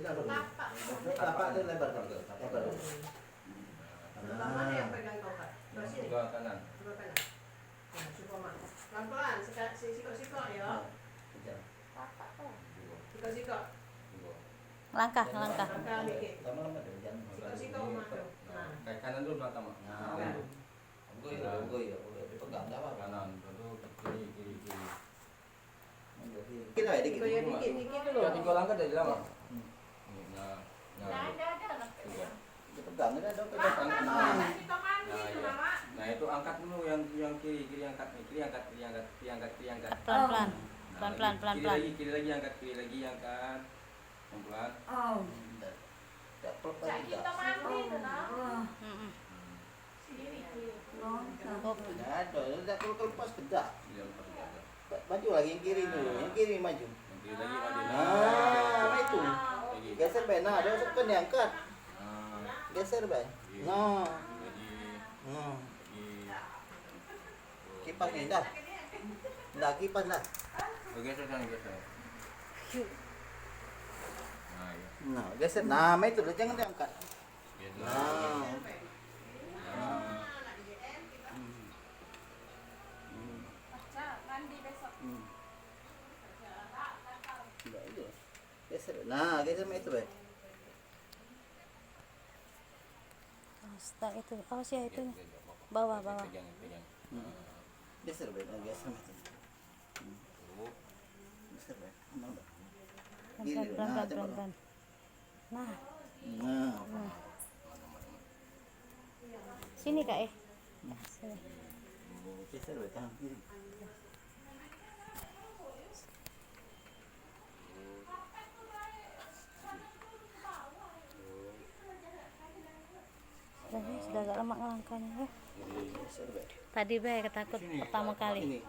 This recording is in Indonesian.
Tapak itu lebar kan? Lebar. Sebelah mana yang pegang kau Kak? Sebelah sini? Sebelah kanan. Sebelah kanan. Nah, coba Mak. Pelan-pelan, sikok-sikok ya. Sikok-sikok. Langkah. Langkah dikit. Lama-lama deh, jangan. Sikok-sikok Mak tuh. Nah. Kayak kanan dulu belakang, Mak. Nah, goy, dipegang enggak apa-apa. Kanan, dulu kiri. Kira ya dikit. Goyang dikit dulu. Ya 3 langkah dari lama. Ada. Tiga. Dipegang enggak ada Pelan-pelan, pegang. sikok mandi itu lah Mak. Nah itu angkat dulu yang kiri angkat nih, kiri angkat. Pelan-pelan. Kiri lagi angkat, pelan. Enggak peluk Cak lagi. kita mandi itu nah. Mm-mm. Sini. Oh. Enggak ada, udah lepas tegak. Iya, lepas aja. Maju lagi yang kiri dulu, yang kiri maju. Yang kiri lagi maju. Nah, itu. Lagi. Geser Ben, nah ada kan diangkat. Nah, Geser Ben. lagi. Nah, Lagi. kipas nih dah. Dah kipas lah. Geser sana, geser. Nah, iya. Nah, geser. Nah, itu udah jangan diangkat. Geser. Nah. Mandi besok. Enggak itu. Geser. Nah, geser itu Ben. Itu. Awas ya itu. Bawah. Pegang. Geser Ben, geser itu. Tuh. Geser Ben. Nah, Pelan-pelan. Nah, Nah. sini Kak Sini. Geser Ben, tangan kiri. Sudah agak lama ngelangkahnya ya. Geser Ben. Tadi ketakut pertama kali. Ini.